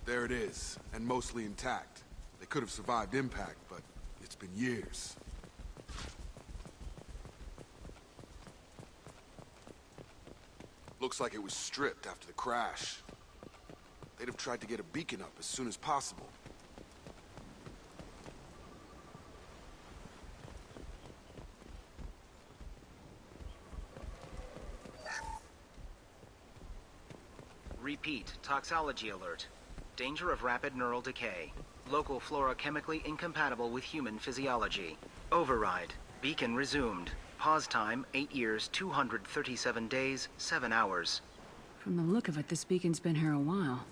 There it is, and mostly intact. They could have survived impact, but it's been years. Looks like it was stripped after the crash. They'd have tried to get a beacon up as soon as possible. Repeat, toxology alert. Danger of rapid neural decay. Local flora chemically incompatible with human physiology. Override. Beacon resumed. Pause time, 8 years, 237 days, 7 hours. From the look of it, this beacon's been here a while.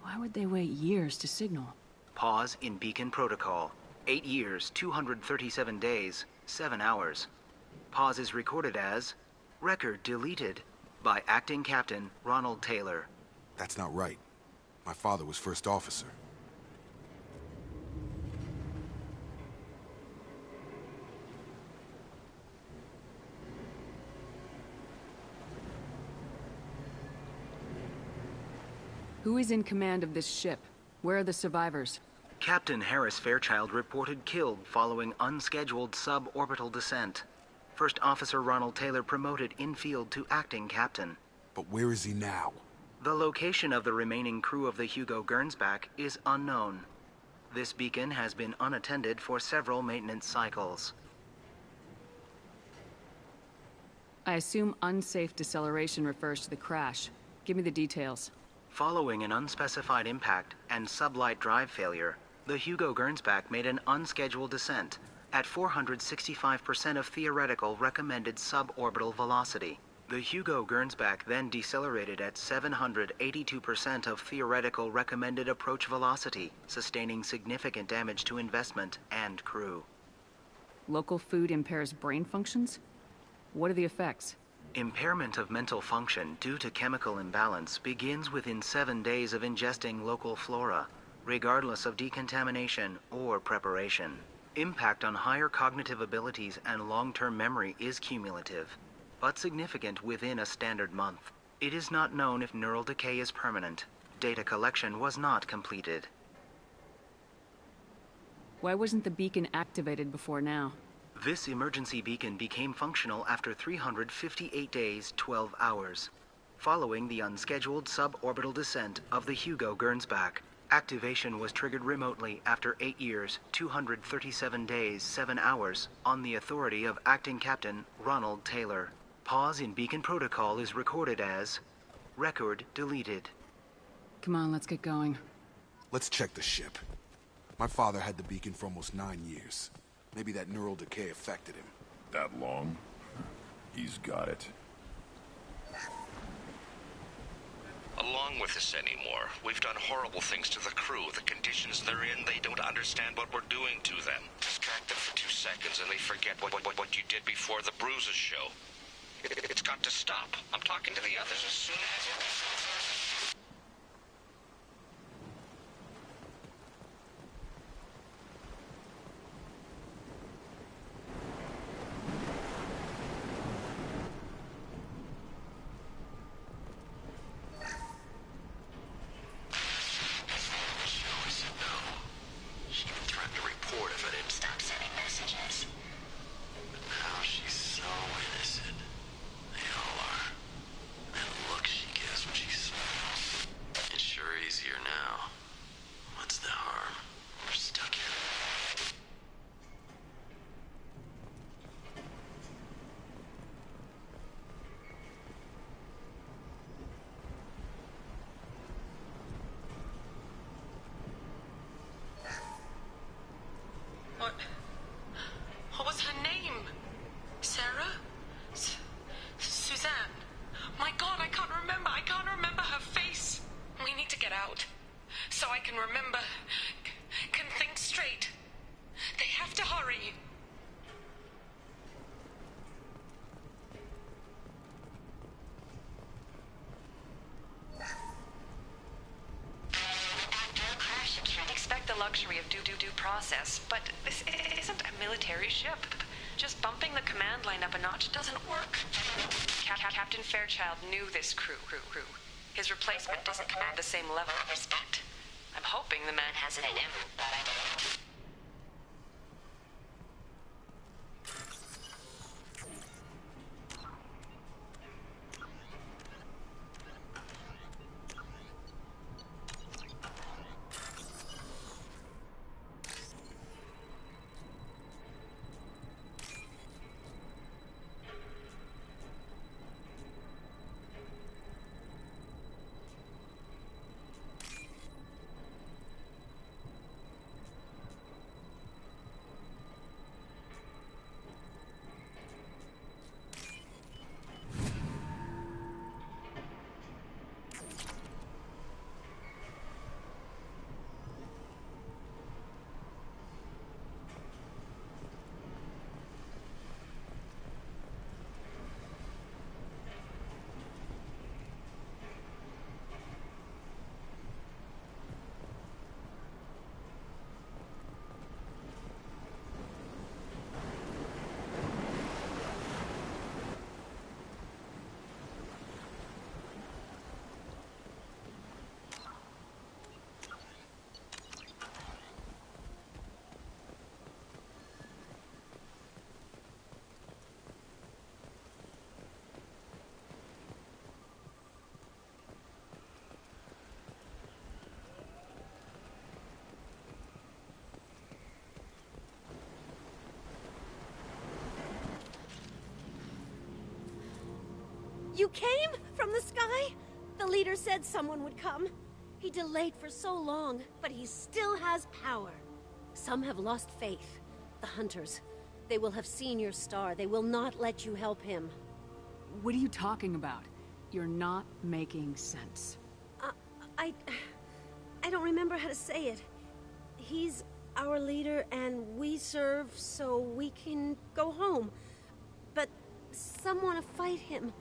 Why would they wait years to signal? Pause in beacon protocol. 8 years, 237 days, 7 hours. Pause is recorded as... Record deleted by Acting Captain Ronald Taylor. That's not right. My father was first officer. Who is in command of this ship? Where are the survivors? Captain Harris Fairchild reported killed following unscheduled suborbital descent. First Officer Ronald Taylor promoted in-field to acting captain. But where is he now? The location of the remaining crew of the Hugo Gernsback is unknown. This beacon has been unattended for several maintenance cycles. I assume unsafe deceleration refers to the crash. Give me the details. Following an unspecified impact and sublight drive failure, the Hugo Gernsback made an unscheduled descent at 465% of theoretical recommended suborbital velocity. The Hugo Gernsback then decelerated at 782% of theoretical recommended approach velocity, sustaining significant damage to investment and crew. Local food impairs brain functions? What are the effects? Impairment of mental function due to chemical imbalance begins within 7 days of ingesting local flora, regardless of decontamination or preparation. Impact on higher cognitive abilities and long-term memory is cumulative, but significant within a standard month. It is not known if neural decay is permanent. Data collection was not completed. Why wasn't the beacon activated before now? This emergency beacon became functional after 358 days, 12 hours. Following the unscheduled suborbital descent of the Hugo Gernsback, activation was triggered remotely after 8 years, 237 days, 7 hours, on the authority of Acting Captain Ronald Taylor. Pause in beacon protocol is recorded as... Record deleted. Come on, let's get going. Let's check the ship. My father had the beacon for almost 9 years. Maybe that neural decay affected him. That long? He's got it. Along with this anymore. We've done horrible things to the crew. The conditions they're in, they don't understand what we're doing to them. Distract them for 2 seconds and they forget what you did before the bruises show. It's got to stop. I'm talking to the others as soon as... What was her name? Sarah? Suzanne? My God, I can't remember. I can't remember her face. We need to get out. So I can remember. Can think straight. They have to hurry. Luxury of due process, but this isn't a military ship. Just bumping the command line up a notch doesn't work. Captain Fairchild knew this crew. His replacement doesn't command the same level of respect. Something the man has it in him, but I don't know. You came from the sky? The leader said someone would come. He delayed for so long, but he still has power. Some have lost faith. The hunters. They will have seen your star. They will not let you help him. What are you talking about? You're not making sense. I don't remember how to say it. He's our leader and we serve so we can go home. But some want to fight him.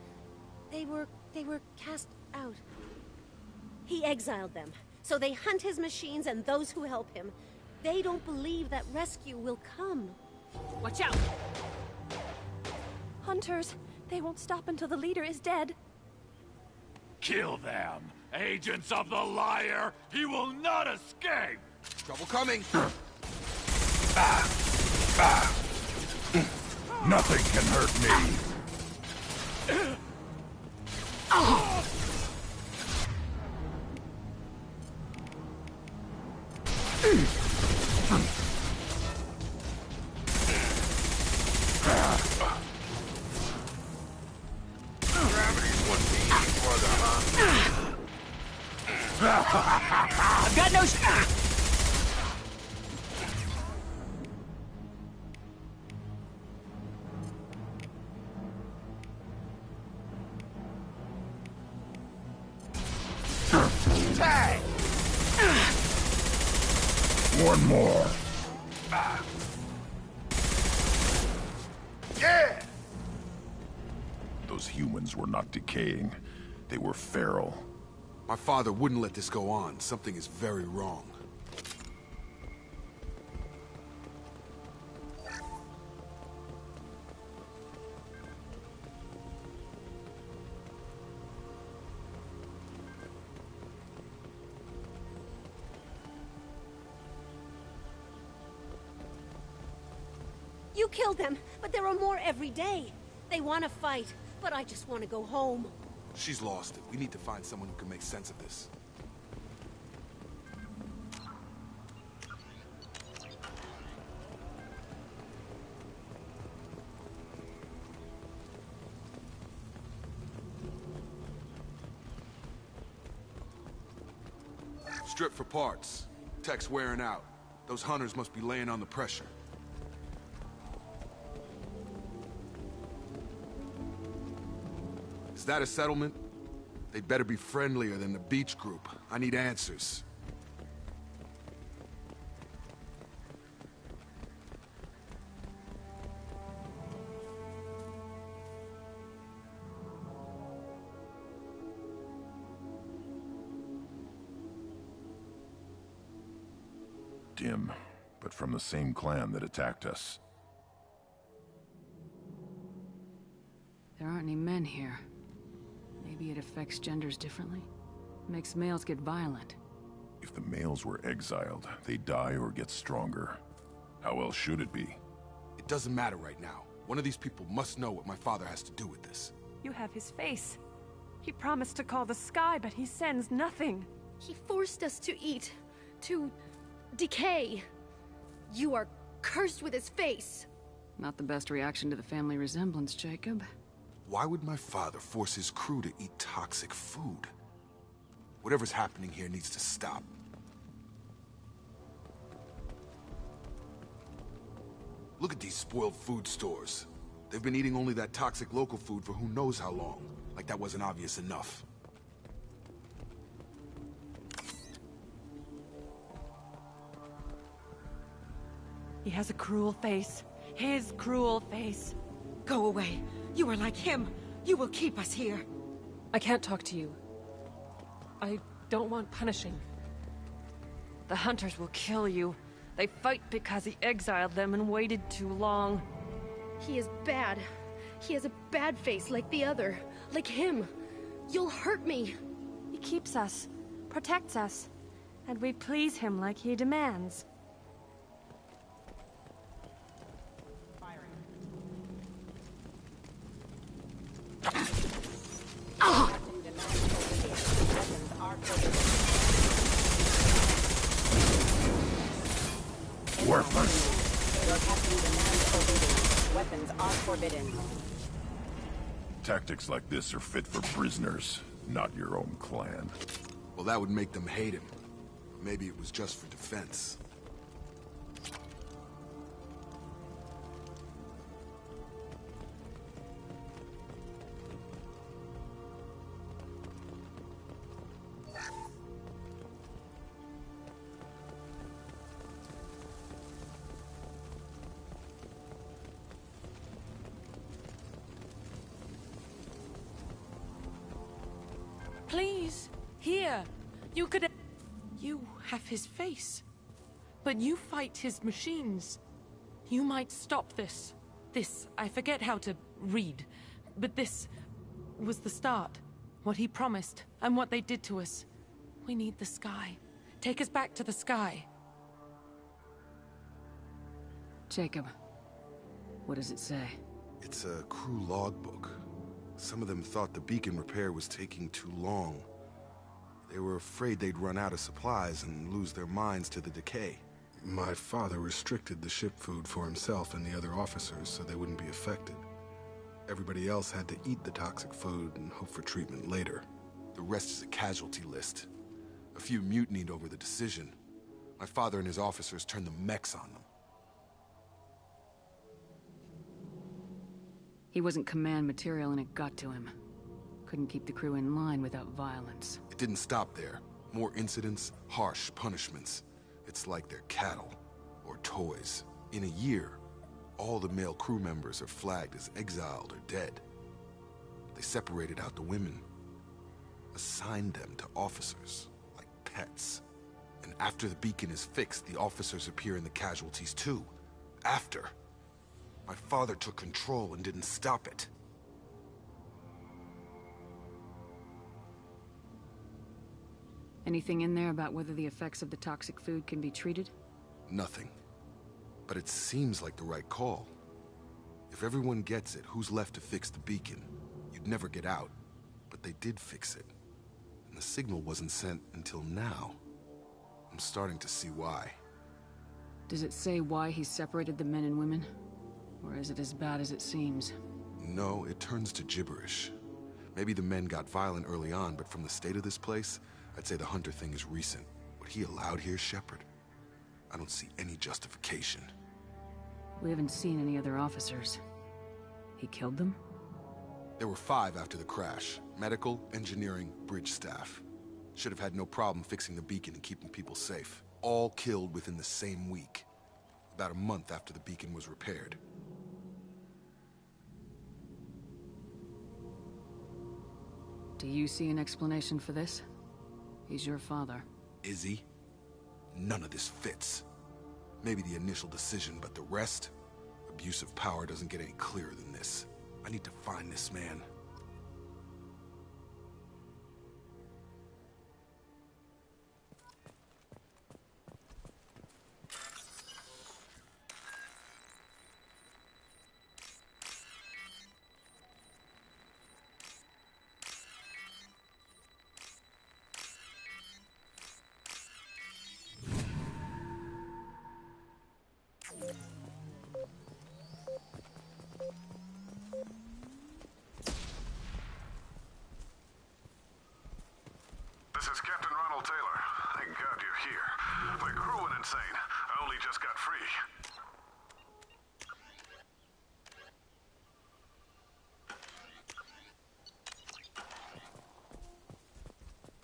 They were cast out. He exiled them, so they hunt his machines and those who help him. They don't believe that rescue will come. Watch out! Hunters, they won't stop until the leader is dead. Kill them! Agents of the liar! He will not escape! Trouble coming! Nothing can hurt me! Gravity's what we need for the I've got no Tag! One more. Yeah! Those humans were not decaying. They were feral. My father wouldn't let this go on. Something is very wrong. You killed them, but there are more every day. They want to fight, but I just want to go home. She's lost it. We need to find someone who can make sense of this. Strip for parts. Tech's wearing out. Those hunters must be laying on the pressure. Is that a settlement? They'd better be friendlier than the beach group. I need answers. Dim, but from the same clan that attacked us. There aren't any men here. Maybe it affects genders differently? Makes males get violent. If the males were exiled, they die or get stronger. How else should it be? It doesn't matter right now. One of these people must know what my father has to do with this. You have his face. He promised to call the sky, but he sends nothing. He forced us to eat, to decay. You are cursed with his face. Not the best reaction to the family resemblance, Jacob. Why would my father force his crew to eat toxic food? Whatever's happening here needs to stop. Look at these spoiled food stores. They've been eating only that toxic local food for who knows how long. Like that wasn't obvious enough. He has a cruel face. His cruel face. Go away. You are like him. You will keep us here. I can't talk to you. I don't want punishing. The hunters will kill you. They fight because he exiled them and waited too long. He is bad. He has a bad face like the other. Like him. You'll hurt me. He keeps us, protects us, and we please him like he demands. Worthless. Your captain demands obedience. Weapons are forbidden. Tactics like this are fit for prisoners, not your own clan. Well, that would make them hate him. Maybe it was just for defense. Please, here. You could... You have his face. But you fight his machines. You might stop this. This, I forget how to read. But this was the start. What he promised, and what they did to us. We need the sky. Take us back to the sky. Jacob, what does it say? It's a crew logbook. Some of them thought the beacon repair was taking too long. They were afraid they'd run out of supplies and lose their minds to the decay. My father restricted the ship food for himself and the other officers so they wouldn't be affected. Everybody else had to eat the toxic food and hope for treatment later. The rest is a casualty list. A few mutinied over the decision. My father and his officers turned the mechs on them. He wasn't command material and it got to him. Couldn't keep the crew in line without violence. It didn't stop there. More incidents, harsh punishments. It's like they're cattle, or toys. In a year, all the male crew members are flagged as exiled or dead. They separated out the women, assigned them to officers, like pets. And after the beacon is fixed, the officers appear in the casualties too. After. My father took control and didn't stop it. Anything in there about whether the effects of the toxic food can be treated? Nothing. But it seems like the right call. If everyone gets it, who's left to fix the beacon? You'd never get out. But they did fix it. And the signal wasn't sent until now. I'm starting to see why. Does it say why he separated the men and women? Or is it as bad as it seems? No, it turns to gibberish. Maybe the men got violent early on, but from the state of this place, I'd say the Hunter thing is recent. What he allowed here, Shepard? I don't see any justification. We haven't seen any other officers. He killed them? There were 5 after the crash. Medical, engineering, bridge staff. Should have had no problem fixing the beacon and keeping people safe. All killed within the same week. About a month after the beacon was repaired. Do you see an explanation for this? He's your father. Is he? None of this fits. Maybe the initial decision, but the rest? Abuse of power doesn't get any clearer than this. I need to find this man. is Captain Ronald Taylor. Thank God you're here. My crew went insane. I only just got free.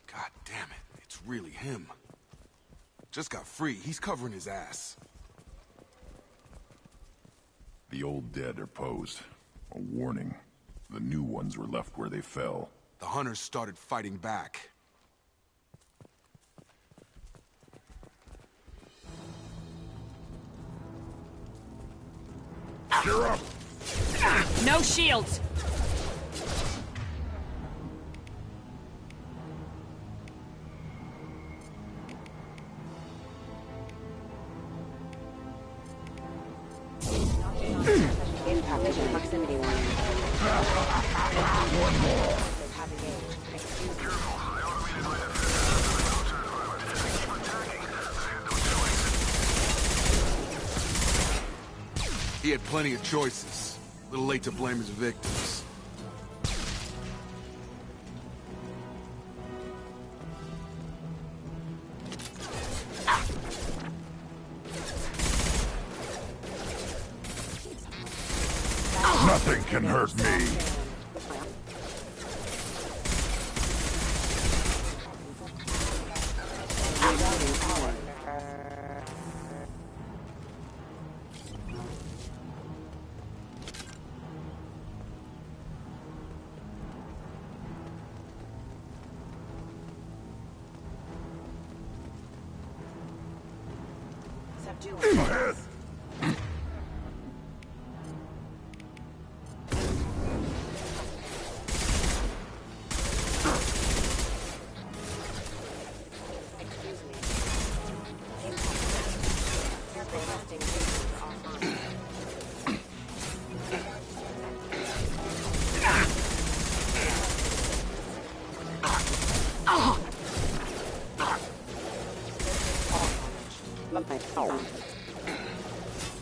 God damn it, it's really him. Just got free, he's covering his ass. The old dead are posed. A warning. The new ones were left where they fell. The hunters started fighting back. You're up! No shields! Impact proximity warning. One more. Have engaged. Excuse me. Careful, I automated my defense. Turn violent. Keep attacking. I had no choice. He had plenty of choices. A little late to blame his victims. Nothing can hurt me. Ahead.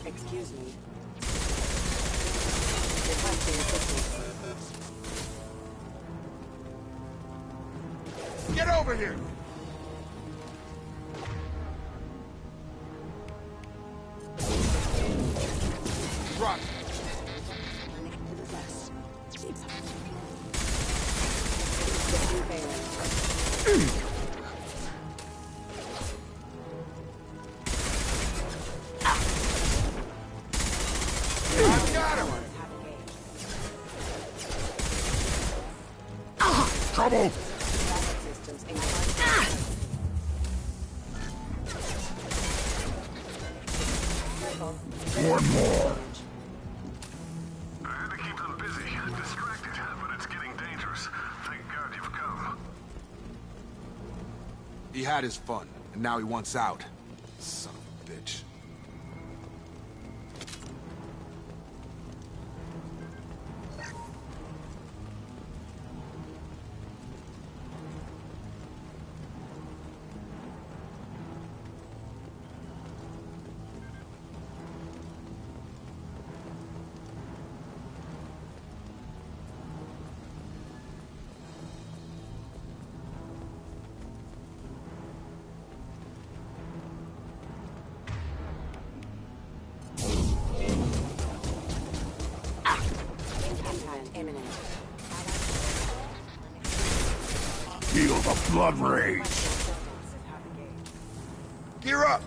Excuse me. Requesting assistance. Get over here! Drop. I got him! Trouble! One more. I had to keep them busy, distracted, but it's getting dangerous. Thank God you've come. He had his fun, and now he wants out. Son of a bitch. Imminent. Feel the blood rage. Gear up!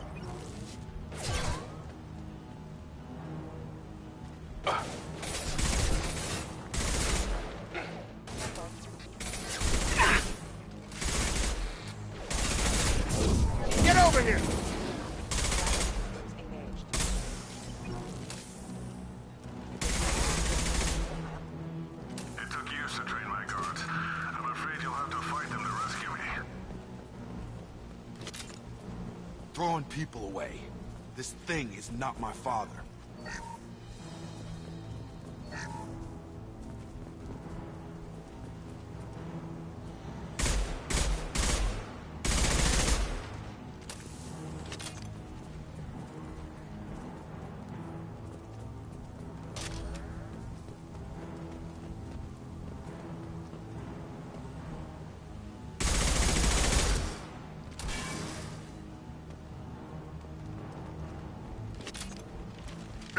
Get over here! It took years to train my guards. I'm afraid you'll have to fight them to rescue me. Throwing people away. This thing is not my father.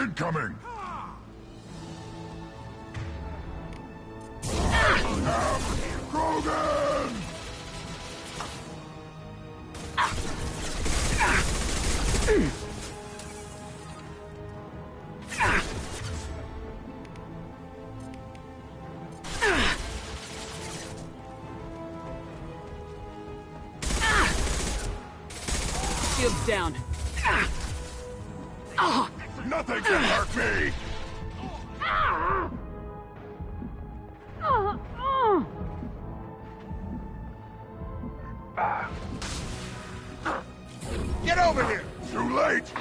Incoming! Krogan! Shields down. Nothing can hurt me! Get over here! Too late!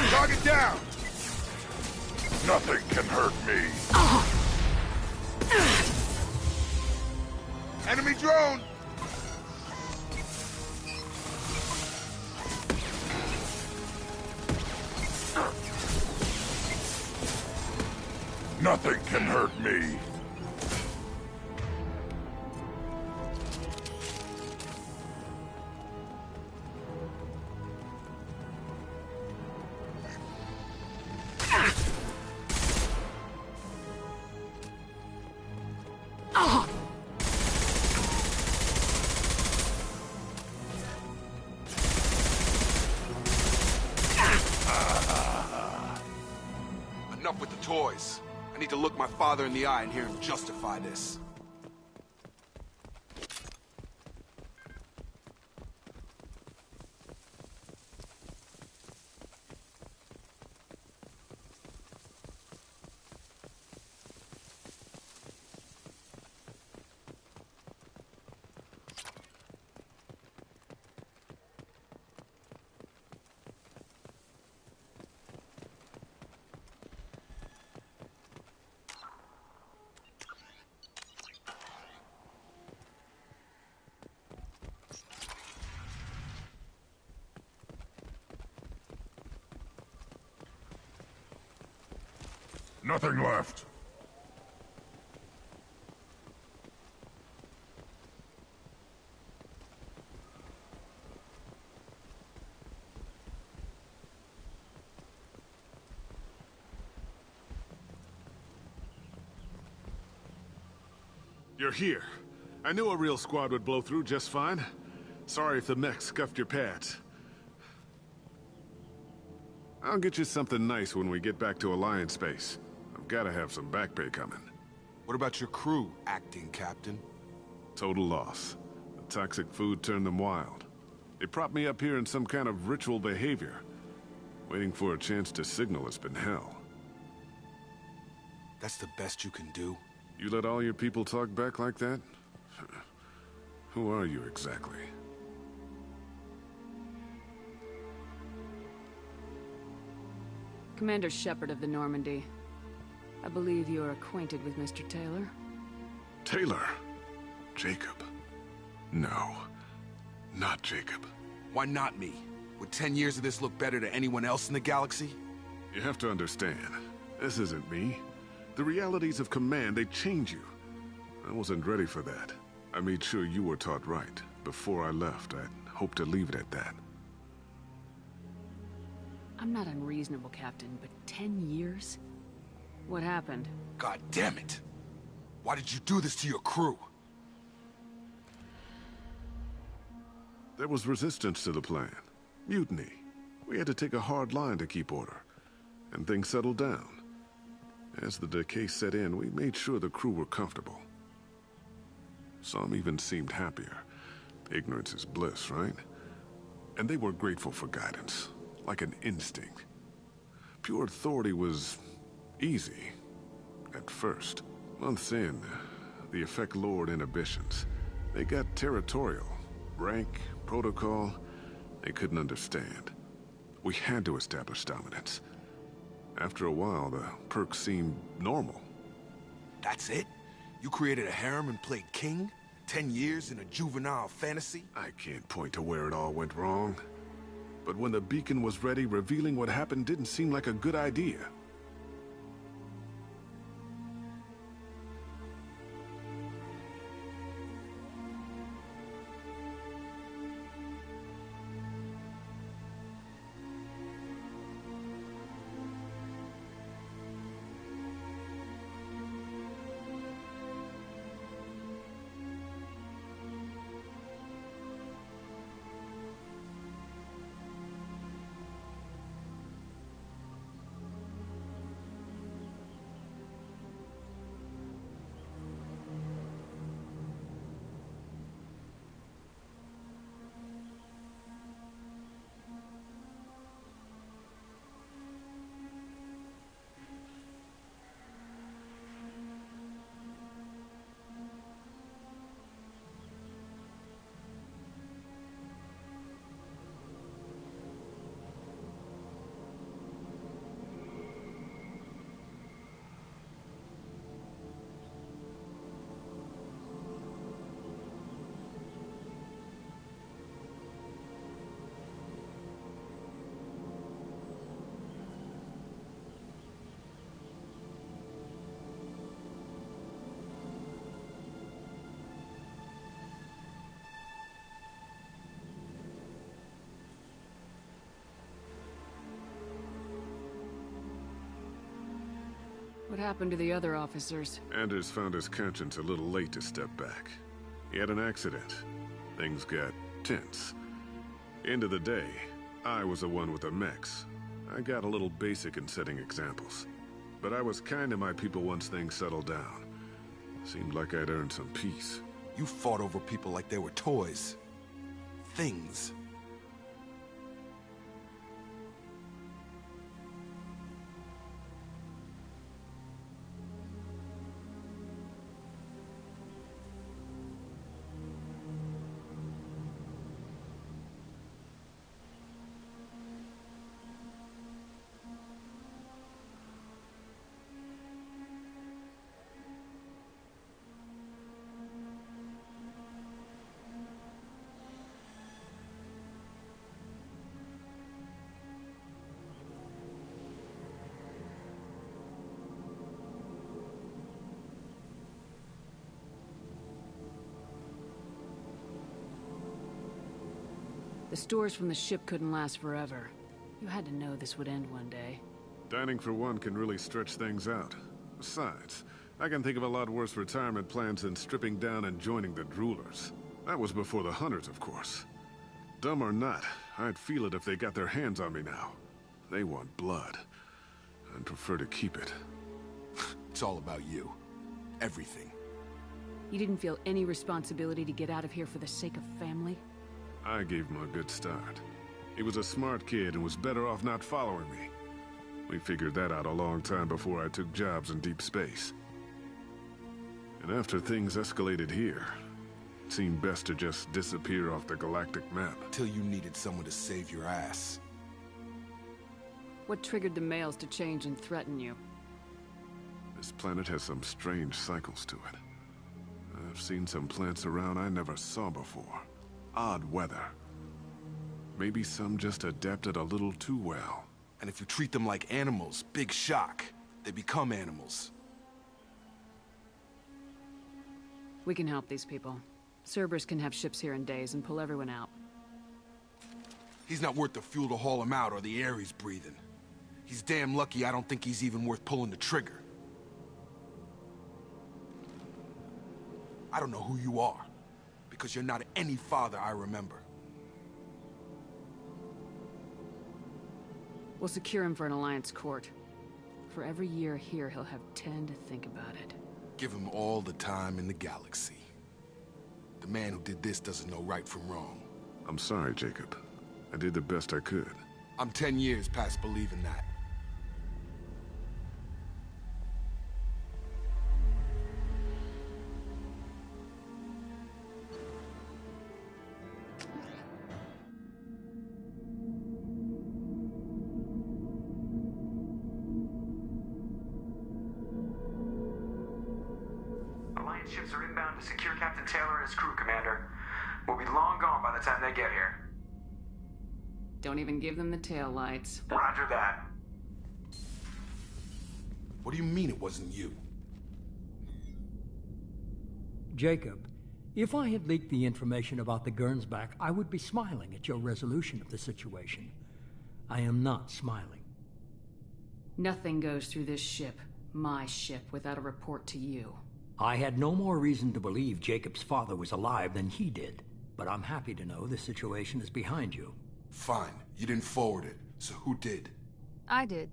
Target down! Nothing can hurt me! Enemy drone! Nothing can hurt me! Enough with the toys. I need to look my father in the eye and hear him justify this. Nothing left. You're here. I knew a real squad would blow through just fine. Sorry if the mech scuffed your pads. I'll get you something nice when we get back to Alliance space. I've gotta have some back pay coming. What about your crew, acting captain? Total loss. The toxic food turned them wild. They propped me up here in some kind of ritual behavior. Waiting for a chance to signal has been hell. That's the best you can do? You let all your people talk back like that? Who are you exactly? Commander Shepard of the Normandy. I believe you are acquainted with Mr. Taylor. Taylor? Jacob? No. Not Jacob. Why not me? Would 10 years of this look better to anyone else in the galaxy? You have to understand, this isn't me. The realities of command, they change you. I wasn't ready for that. I made sure you were taught right. Before I left, I hoped to leave it at that. I'm not unreasonable, Captain, but 10 years? What happened? God damn it! Why did you do this to your crew? There was resistance to the plan. Mutiny. We had to take a hard line to keep order. And things settled down. As the decay set in, we made sure the crew were comfortable. Some even seemed happier. Ignorance is bliss, right? And they were grateful for guidance, like an instinct. Pure authority was easy, at first. Months in, the effect lowered inhibitions. They got territorial. Rank, protocol, they couldn't understand. We had to establish dominance. After a while, the perks seemed normal. That's it? You created a harem and played king? 10 years in a juvenile fantasy? I can't point to where it all went wrong. But when the beacon was ready, revealing what happened didn't seem like a good idea. What happened to the other officers? Anders found his conscience a little late to step back. He had an accident. Things got tense. End of the day, I was the one with the mechs. I got a little basic in setting examples. But I was kind to my people once things settled down. Seemed like I'd earned some peace. You fought over people like they were toys. Things. The stores from the ship couldn't last forever. You had to know this would end one day. Dining for one can really stretch things out. Besides, I can think of a lot worse retirement plans than stripping down and joining the Droolers. That was before the Hunters, of course. Dumb or not, I'd feel it if they got their hands on me now. They want blood. I'd prefer to keep it. It's all about you. Everything. You didn't feel any responsibility to get out of here for the sake of family? I gave him a good start. He was a smart kid and was better off not following me. We figured that out a long time before I took jobs in deep space. And after things escalated here, it seemed best to just disappear off the galactic map. Till you needed someone to save your ass. What triggered the males to change and threaten you? This planet has some strange cycles to it. I've seen some plants around I never saw before. Odd weather. Maybe some just adapted a little too well. And if you treat them like animals, big shock. They become animals. We can help these people. Cerberus can have ships here in days and pull everyone out. He's not worth the fuel to haul him out or the air he's breathing. He's damn lucky I don't think he's even worth pulling the trigger. I don't know who you are, because you're not any father I remember. We'll secure him for an Alliance court. For every year here, he'll have 10 to think about it. Give him all the time in the galaxy. The man who did this doesn't know right from wrong. I'm sorry, Jacob. I did the best I could. I'm 10 years past believing that. Alliance ships are inbound to secure Captain Taylor and his crew, Commander. We'll be long gone by the time they get here. Don't even give them the tail lights. Roger that. What do you mean it wasn't you? Jacob, if I had leaked the information about the Gernsback, I would be smiling at your resolution of the situation. I am not smiling. Nothing goes through this ship, my ship, without a report to you. I had no more reason to believe Jacob's father was alive than he did, but I'm happy to know the situation is behind you. Fine. You didn't forward it, so who did? I did.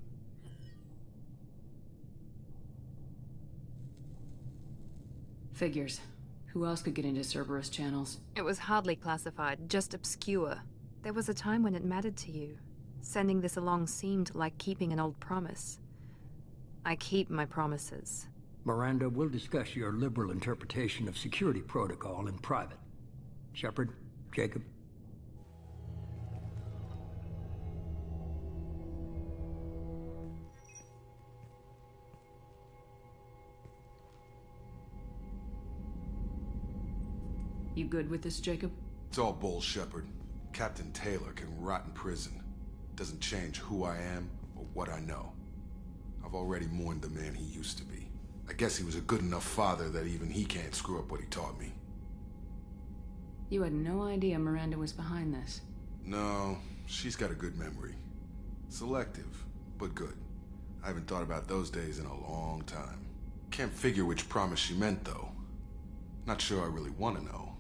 Figures. Who else could get into Cerberus channels? It was hardly classified, just obscure. There was a time when it mattered to you. Sending this along seemed like keeping an old promise. I keep my promises. Miranda, we'll discuss your liberal interpretation of security protocol in private. Shepard, Jacob. You good with this, Jacob? It's all bull, Shepard. Captain Taylor can rot in prison. Doesn't change who I am or what I know. I've already mourned the man he used to be. I guess he was a good enough father that even he can't screw up what he taught me. You had no idea Miranda was behind this. No, she's got a good memory. Selective, but good. I haven't thought about those days in a long time. Can't figure which promise she meant, though. Not sure I really want to know.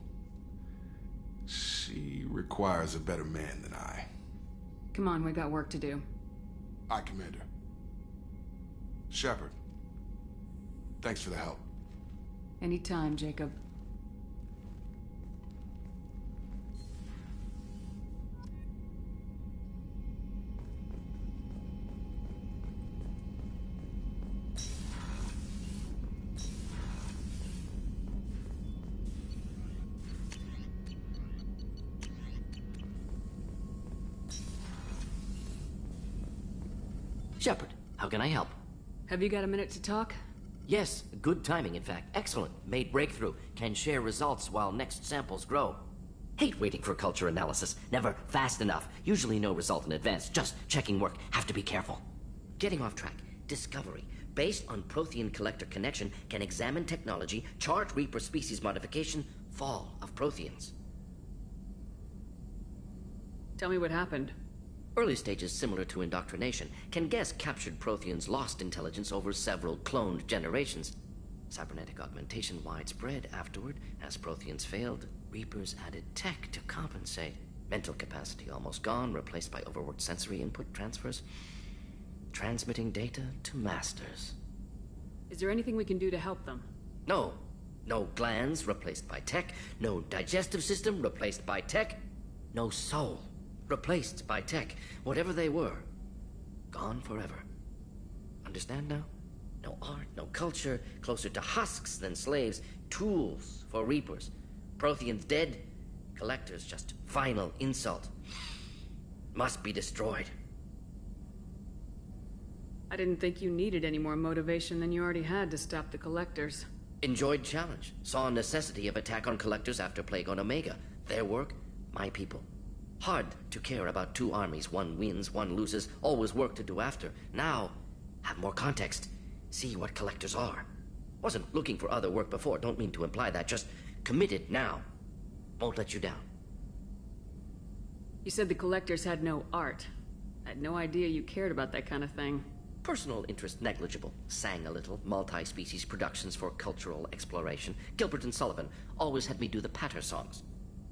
She requires a better man than I. Come on, we got work to do. Aye, Commander. Shepard. Thanks for the help. Anytime, Jacob. Shepard, how can I help? Have you got a minute to talk? Yes, good timing, in fact. Excellent. Made breakthrough. Can share results while next samples grow. Hate waiting for culture analysis. Never fast enough. Usually no result in advance. Just checking work. Have to be careful. Getting off track. Discovery. Based on Prothean collector connection, can examine technology, chart Reaper species modification, fall of Protheans. Tell me what happened. Early stages similar to indoctrination. Can guess captured Protheans lost intelligence over several cloned generations. Cybernetic augmentation widespread afterward. As Protheans failed, Reapers added tech to compensate. Mental capacity almost gone, replaced by overworked sensory input transfers. Transmitting data to masters. Is there anything we can do to help them? No. No glands replaced by tech. No digestive system replaced by tech. No soul replaced by tech. Whatever they were, gone forever. Understand now? No art, no culture, closer to husks than slaves, tools for Reapers. Protheans dead, collectors just final insult. Must be destroyed. I didn't think you needed any more motivation than you already had to stop the collectors. Enjoyed challenge. Saw necessity of attack on collectors after Plague on Omega. Their work, my people. Hard to care about two armies. One wins, one loses. Always work to do after. Now, have more context. See what collectors are. Wasn't looking for other work before. Don't mean to imply that. Just committed now. Won't let you down. You said the collectors had no art. I had no idea you cared about that kind of thing. Personal interest negligible. Sang a little. Multi-species productions for cultural exploration. Gilbert and Sullivan always had me do the patter songs.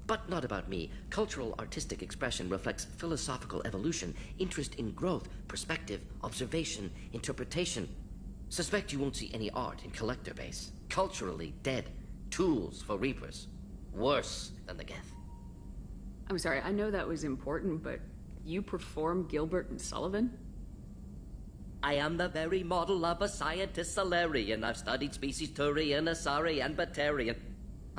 But not about me. Cultural artistic expression reflects philosophical evolution, interest in growth, perspective, observation, interpretation. Suspect you won't see any art in collector base. Culturally dead. Tools for Reapers. Worse than the Geth. I'm sorry, I know that was important, but you perform Gilbert and Sullivan? I am the very model of a scientist Salarian. I've studied species Turian, Asari, and Batarian.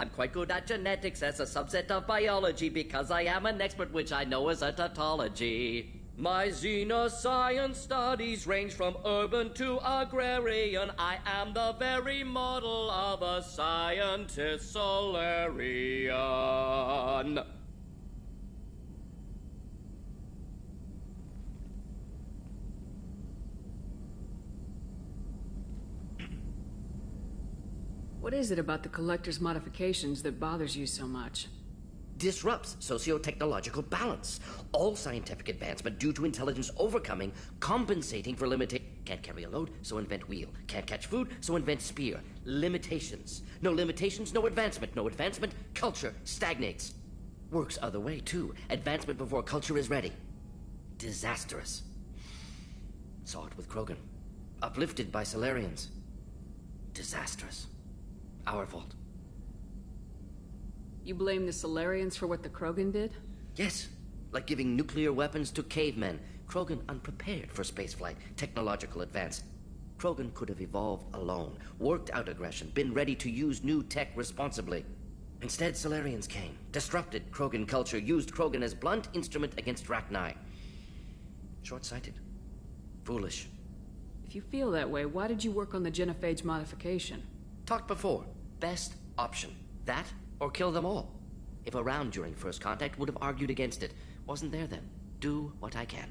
I'm quite good at genetics as a subset of biology because I am an expert, which I know is a tautology. My xenoscience studies range from urban to agrarian. I am the very model of a scientist Salarian. What is it about the Collector's modifications that bothers you so much? Disrupts socio-technological balance. All scientific advancement due to intelligence overcoming, compensating for limitation. Can't carry a load, so invent wheel. Can't catch food, so invent spear. Limitations. No limitations, no advancement. No advancement, culture stagnates. Works other way, too. Advancement before culture is ready. Disastrous. Saw it with Krogan. Uplifted by Salarians. Disastrous. Our fault. You blame the Salarians for what the Krogan did? Yes. Like giving nuclear weapons to cavemen. Krogan unprepared for spaceflight, technological advance. Krogan could have evolved alone, worked out aggression, been ready to use new tech responsibly. Instead, Salarians came, disrupted Krogan culture, used Krogan as blunt instrument against Rachni. Short-sighted. Foolish. If you feel that way, why did you work on the genophage modification? Talked before. Best option. That or kill them all. If around during first contact, would have argued against it. Wasn't there then. Do what I can.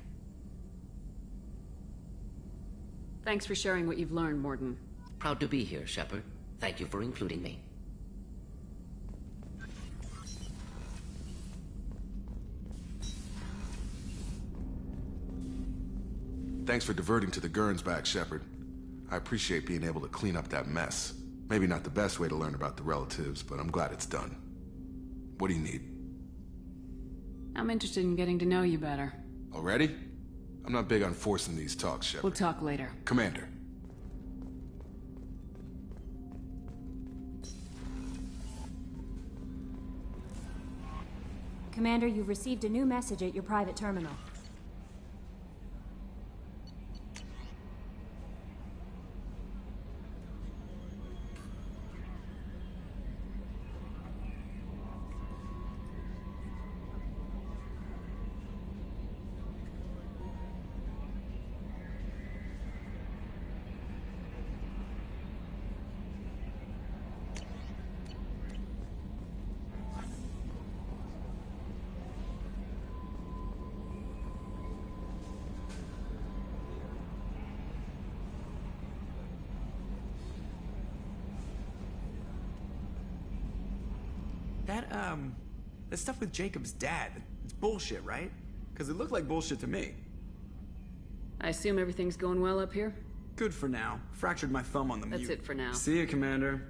Thanks for sharing what you've learned, Mordin. Proud to be here, Shepard. Thank you for including me. Thanks for diverting to the Gernsback, Shepard. I appreciate being able to clean up that mess. Maybe not the best way to learn about the relatives, but I'm glad it's done. What do you need? I'm interested in getting to know you better. Already? I'm not big on forcing these talks, Shepard. We'll talk later. Commander. Commander, you've received a new message at your private terminal. That stuff with Jacob's dad, it's bullshit, right? Because it looked like bullshit to me. I assume everything's going well up here? Good for now. Fractured my thumb on the mute. That's it for now. See you, Commander.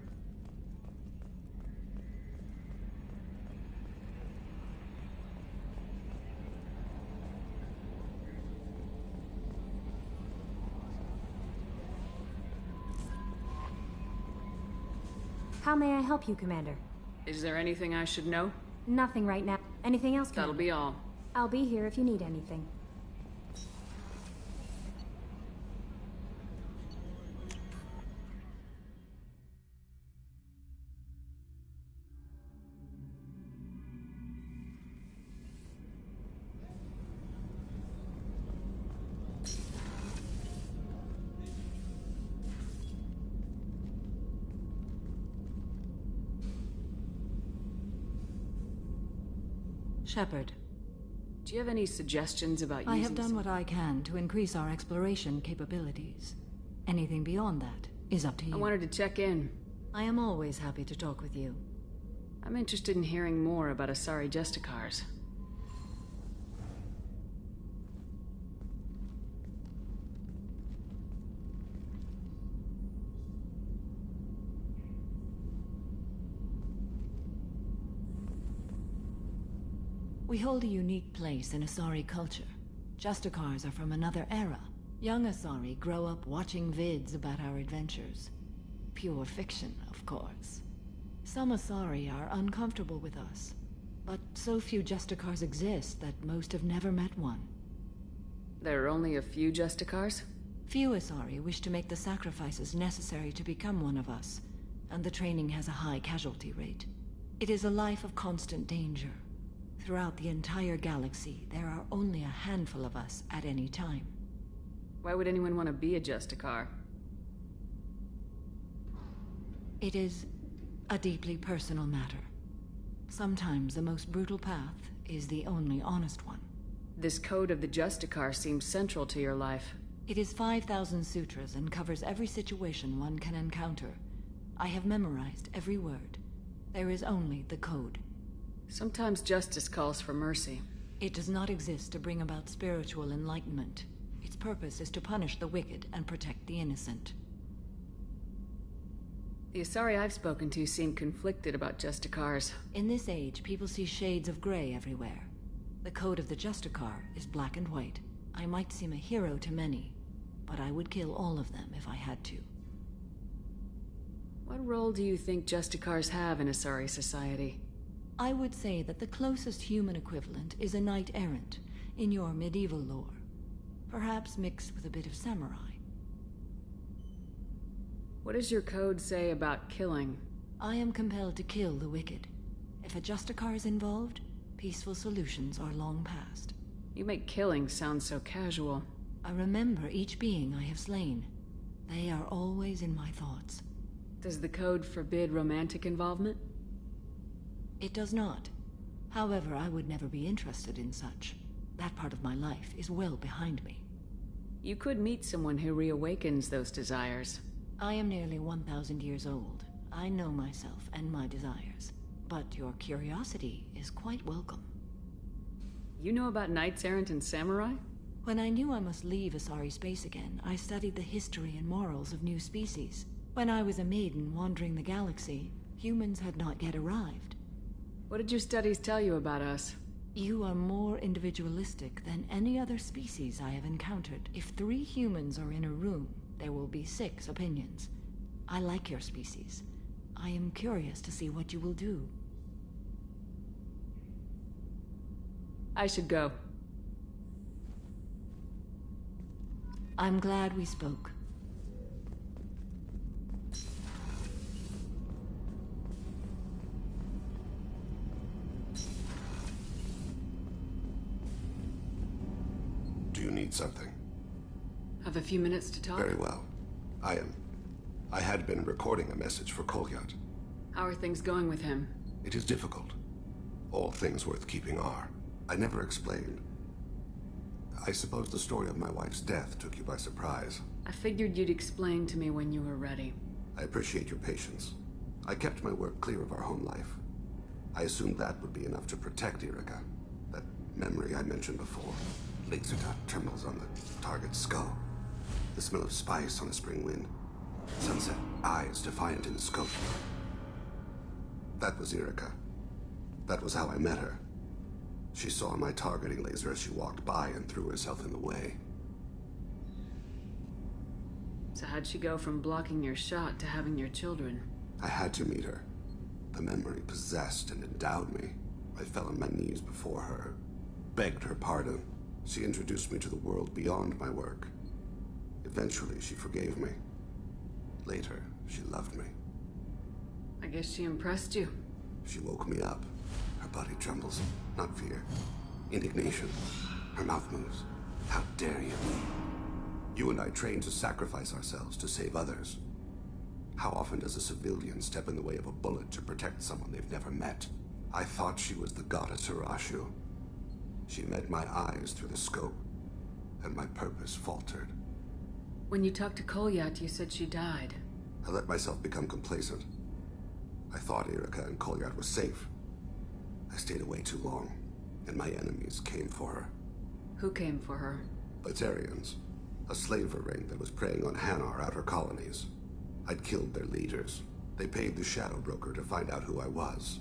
How may I help you, Commander? Is there anything I should know? Nothing right now. Anything else, Commander? That'll be all. I'll be here if you need anything. Shepard. Do you have any suggestions about using I have done what I can to increase our exploration capabilities. Anything beyond that is up to you. I wanted to check in. I am always happy to talk with you. I'm interested in hearing more about Asari Justicars. We hold a unique place in Asari culture. Justicars are from another era. Young Asari grow up watching vids about our adventures. Pure fiction, of course. Some Asari are uncomfortable with us, but so few Justicars exist that most have never met one. There are only a few Justicars? Few Asari wish to make the sacrifices necessary to become one of us, and the training has a high casualty rate. It is a life of constant danger. Throughout the entire galaxy, there are only a handful of us at any time. Why would anyone want to be a Justicar? It is a deeply personal matter. Sometimes the most brutal path is the only honest one. This code of the Justicar seems central to your life. It is 5,000 sutras and covers every situation one can encounter. I have memorized every word. There is only the code. Sometimes justice calls for mercy. It does not exist to bring about spiritual enlightenment. Its purpose is to punish the wicked and protect the innocent. The Asari I've spoken to seem conflicted about Justicars. In this age, people see shades of gray everywhere. The code of the Justicar is black and white. I might seem a hero to many, but I would kill all of them if I had to. What role do you think Justicars have in Asari society? I would say that the closest human equivalent is a knight-errant in your medieval lore. Perhaps mixed with a bit of samurai. What does your code say about killing? I am compelled to kill the wicked. If a Justicar is involved, peaceful solutions are long past. You make killing sound so casual. I remember each being I have slain. They are always in my thoughts. Does the code forbid romantic involvement? It does not. However, I would never be interested in such. That part of my life is well behind me. You could meet someone who reawakens those desires. I am nearly 1,000 years old. I know myself and my desires. But your curiosity is quite welcome. You know about knights errant and samurai? When I knew I must leave Asari space again, I studied the history and morals of new species. When I was a maiden wandering the galaxy, humans had not yet arrived. What did your studies tell you about us? You are more individualistic than any other species I have encountered. If 3 humans are in a room, there will be 6 opinions. I like your species. I am curious to see what you will do. I should go. I'm glad we spoke. Do you need something? Have a few minutes to talk? Very well. I had been recording a message for Kolyat. How are things going with him? It is difficult. All things worth keeping are. I never explained. I suppose the story of my wife's death took you by surprise. I figured you'd explain to me when you were ready. I appreciate your patience. I kept my work clear of our home life. I assumed that would be enough to protect Irika. That memory I mentioned before. Laser dot trembles on the target's skull. The smell of spice on a spring wind. Sunset eyes defiant in the scope. That was Irika. That was how I met her. She saw my targeting laser as she walked by and threw herself in the way. So how'd she go from blocking your shot to having your children? I had to meet her. The memory possessed and endowed me. I fell on my knees before her, begged her pardon. She introduced me to the world beyond my work. Eventually, she forgave me. Later, she loved me. I guess she impressed you. She woke me up. Her body trembles. Not fear. Indignation. Her mouth moves. How dare you? You and I trained to sacrifice ourselves to save others. How often does a civilian step in the way of a bullet to protect someone they've never met? I thought she was the goddess Arashu. She met my eyes through the scope, and my purpose faltered. When you talked to Kolyat, you said she died. I let myself become complacent. I thought Irika and Kolyat were safe. I stayed away too long, and my enemies came for her. Who came for her? Batarians. A slaver ring that was preying on Hanar outer colonies. I'd killed their leaders. They paid the Shadow Broker to find out who I was.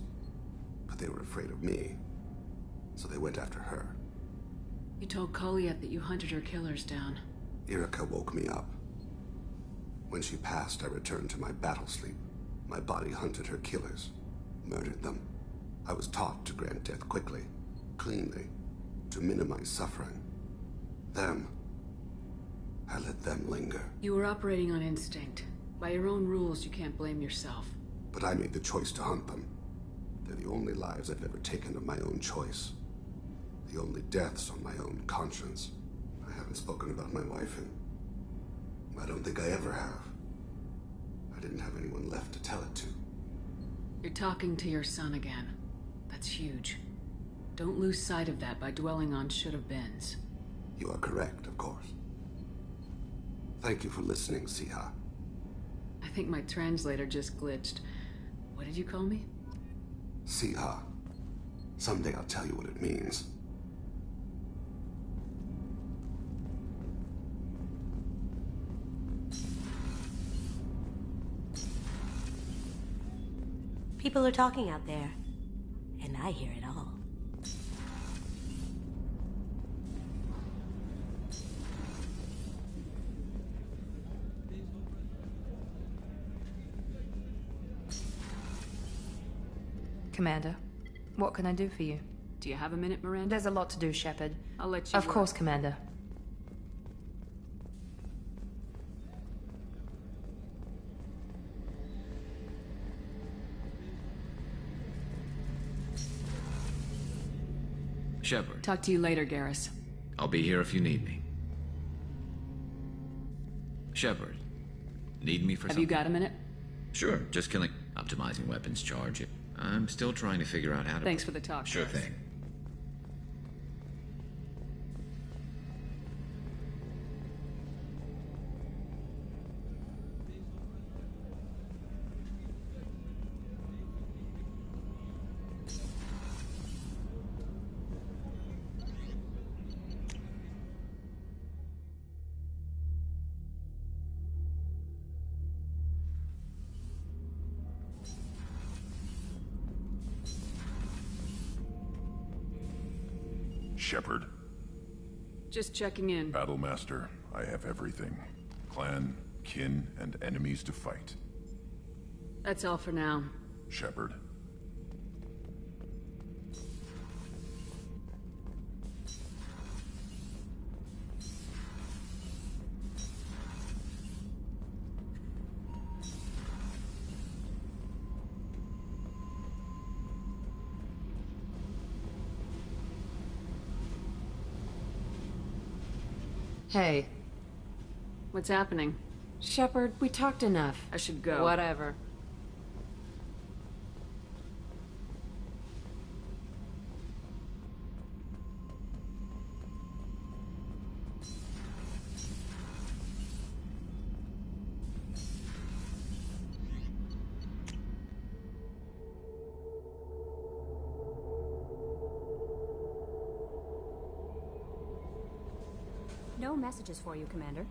But they were afraid of me, so they went after her. You told Kolyat that you hunted her killers down. Irika woke me up. When she passed, I returned to my battle sleep. My body hunted her killers, murdered them. I was taught to grant death quickly, cleanly, to minimize suffering. Them, I let them linger. You were operating on instinct. By your own rules, you can't blame yourself. But I made the choice to hunt them. They're the only lives I've ever taken of my own choice. The only deaths on my own conscience. I haven't spoken about my wife, and I don't think I ever have. I didn't have anyone left to tell it to. You're talking to your son again. That's huge. Don't lose sight of that by dwelling on should-have-beens. You are correct, of course. Thank you for listening, Siha. I think my translator just glitched. What did you call me? Siha. Someday I'll tell you what it means. People are talking out there, and I hear it all. Commander, what can I do for you? Do you have a minute, Miranda? There's a lot to do, Shepard. I'll let you Of course, Commander. Shepard. Talk to you later, Garrus. I'll be here if you need me. Shepard. Need me for something? Have you got a minute? Sure, just killing... Optimizing weapons charge. I'm still trying to figure out how to... Thanks for the talk, Sure Garrus. thing. Shepard? Just checking in. Battlemaster, I have everything. Clan, kin, and enemies to fight. That's all for now. Shepard. Hey. What's happening? Shepard, we talked enough. I should go. Whatever. No messages for you, Commander.